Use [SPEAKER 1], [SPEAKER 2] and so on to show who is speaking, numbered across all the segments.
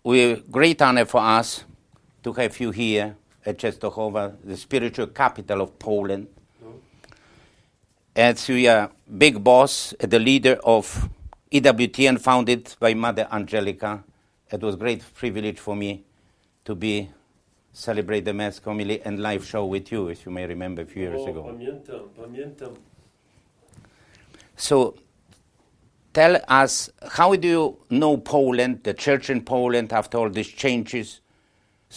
[SPEAKER 1] great honor for us to have you here at Częstochowa, the spiritual capital of Poland. As we are big boss, the leader of EWTN, founded by Mother Angelika. It was a great privilege for me to celebrate the Mass Homily and live show with you, if you may remember, a few years ago.
[SPEAKER 2] Pamiętam.
[SPEAKER 1] So tell us, how do you know Poland, the church in Poland, after all these changes?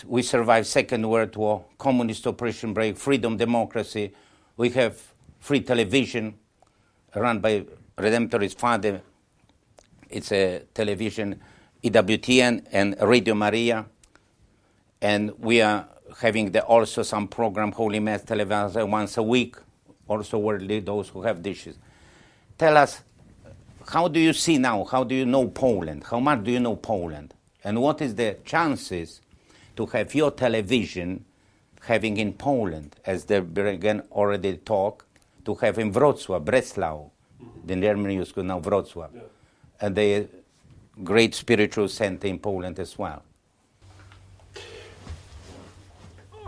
[SPEAKER 1] We survived Second World War, communist oppression break, freedom, democracy. We have free television run by Redemptorist Father. It's a television, EWTN and Radio Maria. And we are having also some program, Holy Mass television, once a week, also worldly, those who have dishes. Tell us, how do you see now, how do you know Poland? How much do you know Poland? And what is the chances to have your television having in Poland, as they began already talk, to have in Wrocław, Breslau, the German used to now Wrocław, and the great spiritual center in Poland as well.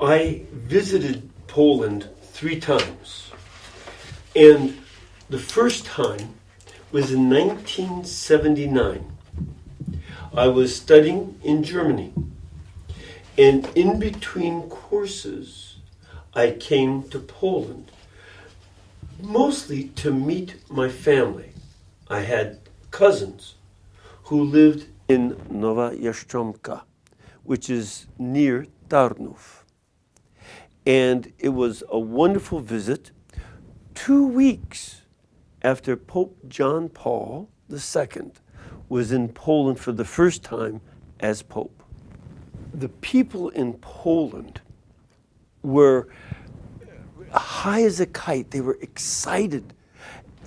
[SPEAKER 2] I visited Poland 3 times, and the first time was in 1979. I was studying in Germany, and in between courses, I came to Poland, mostly to meet my family. I had cousins who lived in Nowa Jastrzębka, which is near Tarnów. And it was a wonderful visit 2 weeks after Pope John Paul II was in Poland for the first time as Pope. The people in Poland were high as a kite. They were excited.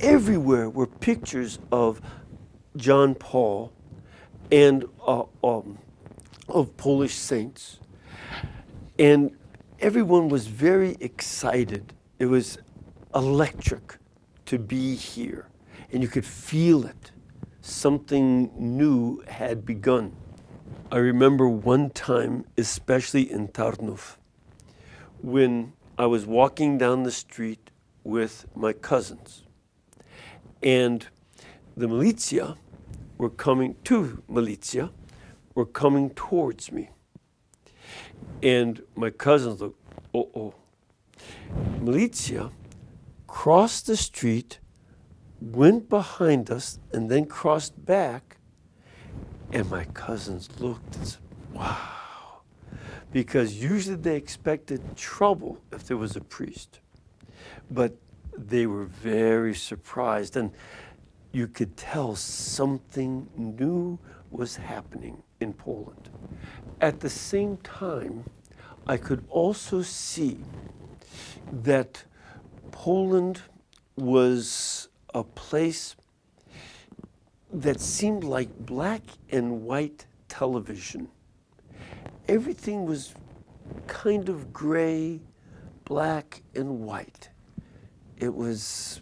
[SPEAKER 2] Everywhere were pictures of John Paul and of Polish saints. And everyone was very excited. It was electric to be here, and you could feel it. Something new had begun. I remember one time, especially in Tarnów, when I was walking down the street with my cousins, and the militia were coming towards me. And my cousins looked, militia crossed the street, went behind us, and then crossed back. And my cousins looked and said, wow. Because usually they expected trouble if there was a priest. But they were very surprised, and you could tell something new was happening in Poland. At the same time, I could also see that Poland was a place that seemed like black and white television. Everything was kind of gray, black and white. It was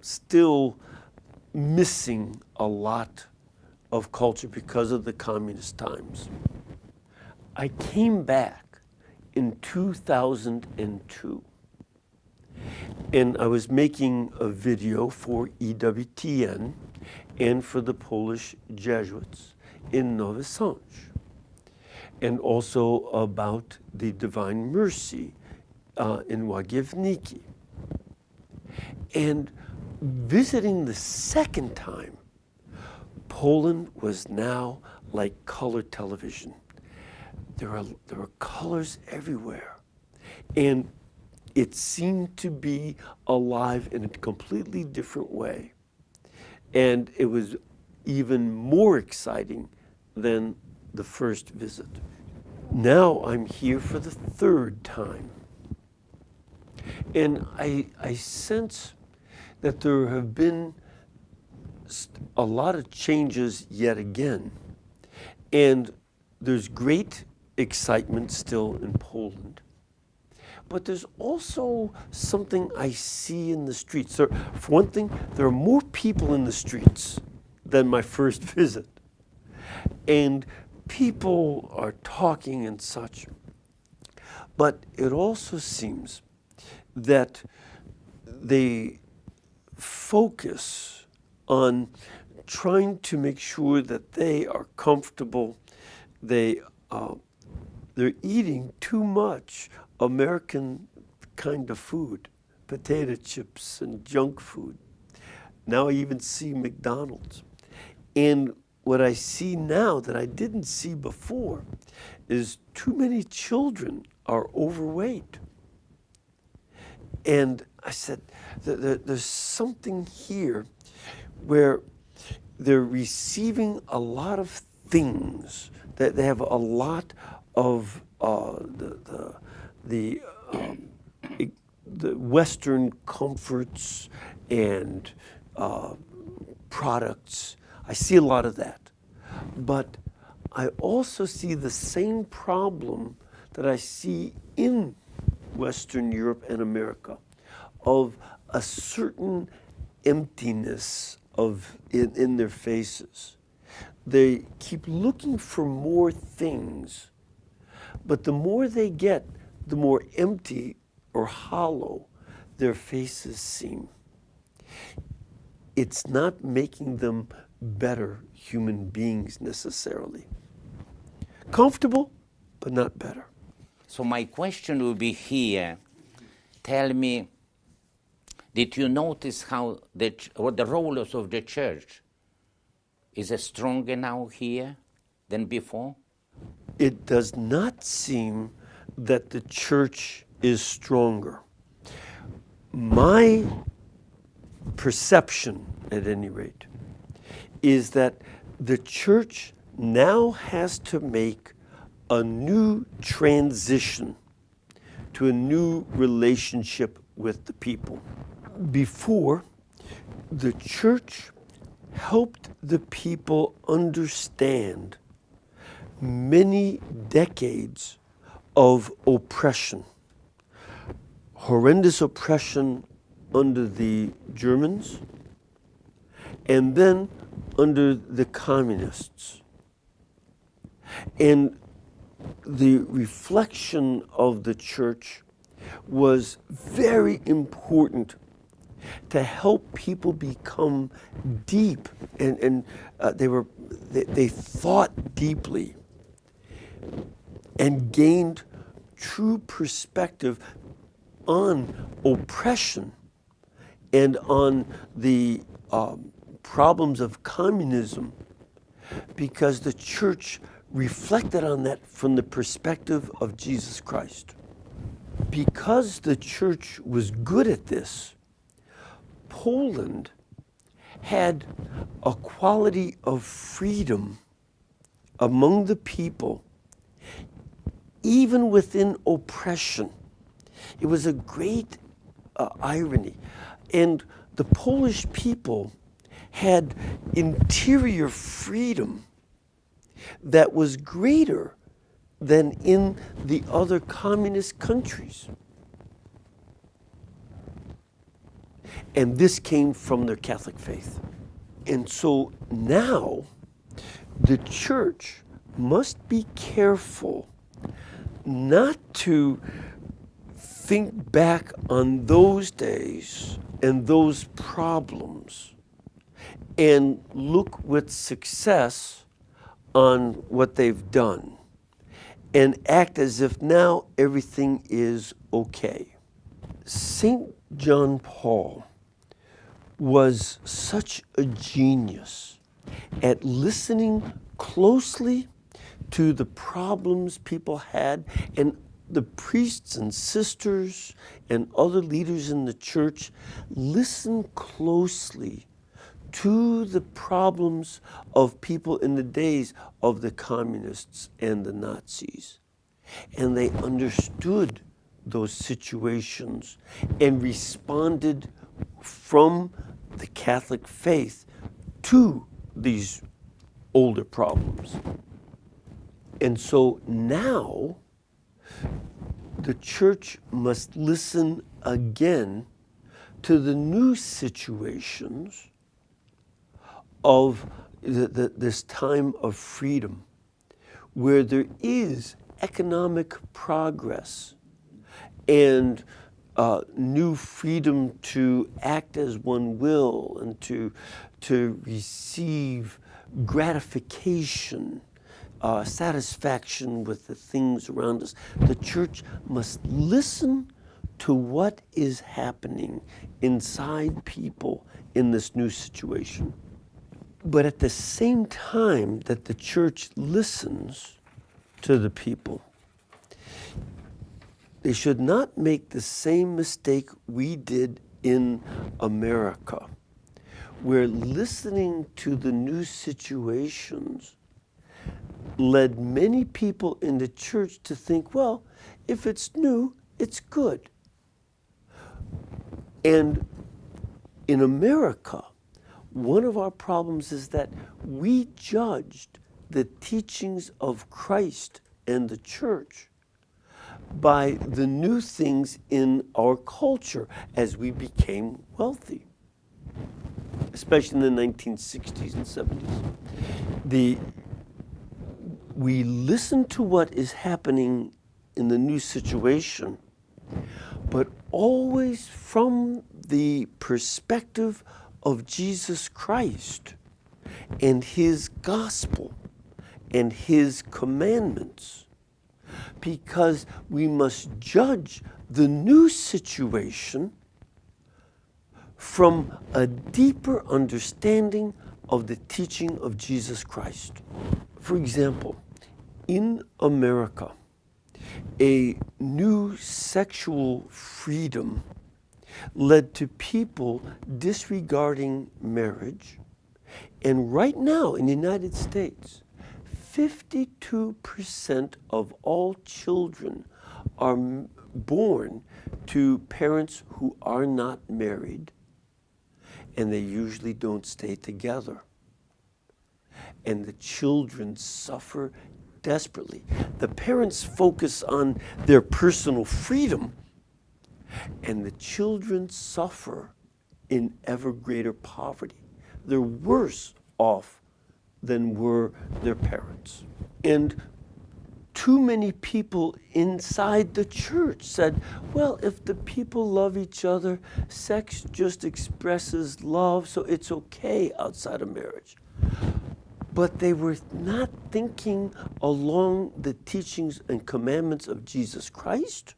[SPEAKER 2] still missing a lot of culture because of the communist times. I came back in 2002, and I was making a video for EWTN and for the Polish Jesuits in Nowy Sącz, and also about the Divine Mercy in Łagiewniki. And visiting the second time, Poland was now like color television. There were colors everywhere. And it seemed to be alive in a completely different way. And it was even more exciting than the first visit. Now I'm here for the 3rd time. And I sense that there have been a lot of changes yet again. And there's great excitement still in Poland. But there's also something I see in the streets. For one thing, there are more people in the streets than my first visit. And people are talking and such, but it also seems that they focus on trying to make sure that they are comfortable. They're eating too much American kind of food, potato chips and junk food. Now I even see McDonald's. And what I see now that I didn't see before is too many children are overweight. And I said, there's something here where they're receiving a lot of things, that they have a lot of the Western comforts and products. I see a lot of that. But I also see the same problem that I see in Western Europe and America, of a certain emptiness in their faces. They keep looking for more things, but the more they get, the more empty or hollow their faces seem. It's not making them better human beings necessarily. Comfortable, but not better.
[SPEAKER 1] So my question will be here, tell me, did you notice how the role of the church is stronger now here than before?
[SPEAKER 2] It does not seem that the church is stronger. My perception, at any rate, is that the church now has to make a new transition to a new relationship with the people. Before, the church helped the people understand many decades of oppression, horrendous oppression under the Germans, and then under the communists. And the reflection of the church was very important to help people become deep, and they thought deeply and gained true perspective on oppression and on the problems of communism, because the church reflected on that from the perspective of Jesus Christ. Because the church was good at this, Poland had a quality of freedom among the people, even within oppression. It was a great irony. And the Polish people had interior freedom that was greater than in the other communist countries. And this came from their Catholic faith. And so now the church must be careful not to think back on those days and those problems and look with success on what they've done and act as if now everything is okay. St. John Paul was such a genius at listening closely to the problems people had, and the priests and sisters and other leaders in the church listened closely to the problems of people in the days of the communists and the Nazis. And they understood those situations and responded from the Catholic faith to these older problems. And so now the church must listen again to the new situations of this time of freedom, where there is economic progress and new freedom to act as one will and to receive gratification, satisfaction with the things around us, the church must listen to what is happening inside people in this new situation. But at the same time that the church listens to the people, they should not make the same mistake we did in America, where listening to the new situations led many people in the church to think, well, if it's new, it's good. And in America, one of our problems is that we judged the teachings of Christ and the church by the new things in our culture as we became wealthy, especially in the 1960s and 70s. We listen to what is happening in the new situation, but always from the perspective of Jesus Christ and his gospel and his commandments, because we must judge the new situation from a deeper understanding of the teaching of Jesus Christ. For example, in America, a new sexual freedom led to people disregarding marriage. And right now in the United States, 52% of all children are born to parents who are not married, and they usually don't stay together. And the children suffer desperately. The parents focus on their personal freedom, and the children suffer in ever greater poverty. They're worse off than were their parents. And too many people inside the church said, well, if the people love each other, sex just expresses love, so it's okay outside of marriage. But they were not thinking along the teachings and commandments of Jesus Christ,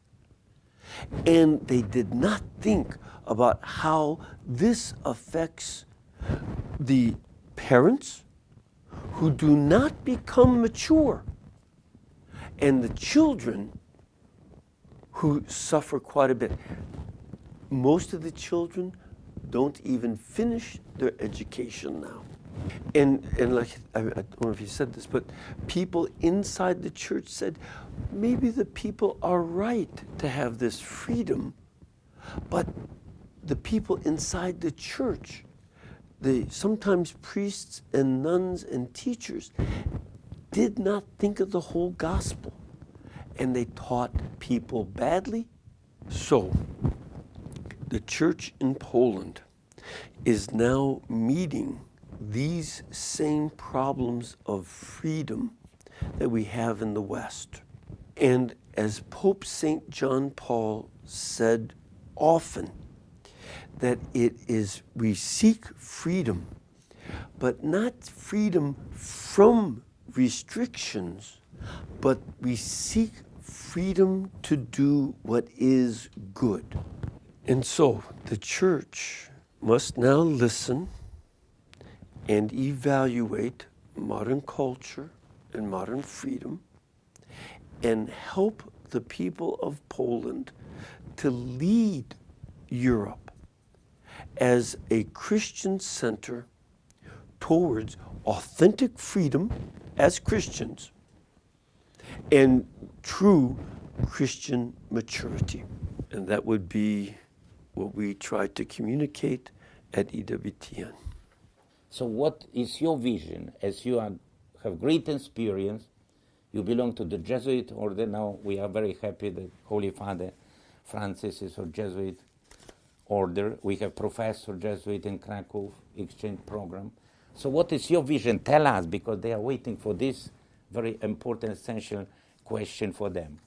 [SPEAKER 2] and they did not think about how this affects the parents who do not become mature, and the children who suffer quite a bit. Most of the children don't even finish their education now. And like, I don't know if you said this, but people inside the church said, maybe the people are right to have this freedom, but the people inside the church, sometimes priests and nuns and teachers, did not think of the whole gospel, and they taught people badly. So the church in Poland is now meeting these same problems of freedom that we have in the West. And as Pope St. John Paul said often, that we seek freedom, but not freedom from restrictions, but we seek freedom to do what is good. And so the church must now listen and evaluate modern culture and modern freedom and help the people of Poland to lead Europe as a Christian center towards authentic freedom as Christians and true Christian maturity. And that would be what we try to communicate at EWTN.
[SPEAKER 1] So what is your vision as you have great experience? You belong to the Jesuit order now. We are very happy that Holy Father Francis is a Jesuit order. We have Professor Jesuit in Krakow exchange program. So what is your vision? Tell us, because they are waiting for this very important, essential question for them.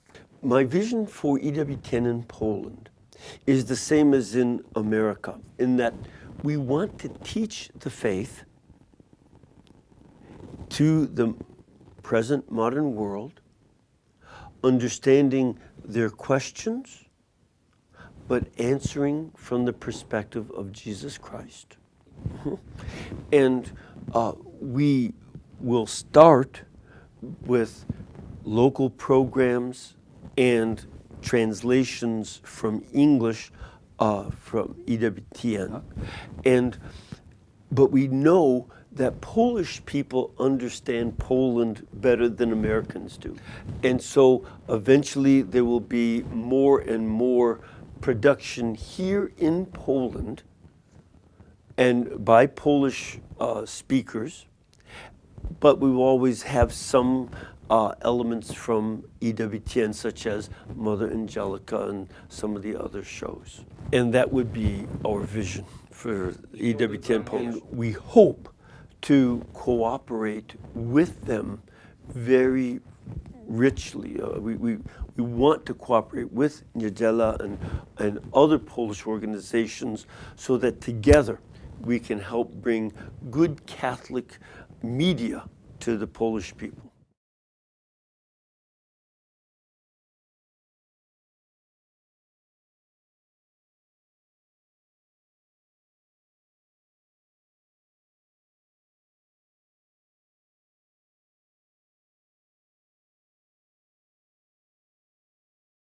[SPEAKER 2] My vision for EWTN in Poland is the same as in America, in that we want to teach the faith to the present modern world, understanding their questions, but answering from the perspective of Jesus Christ. And we will start with local programs and translations from English from EWTN. But we know that Polish people understand Poland better than Americans do. And so eventually there will be more and more production here in Poland and by Polish speakers, but we will always have some elements from EWTN, such as Mother Angelika and some of the other shows. And that would be our vision for EWTN Poland. We hope to cooperate with them very richly. We want to cooperate with Niedziela and other Polish organizations so that together we can help bring good Catholic media to the Polish people.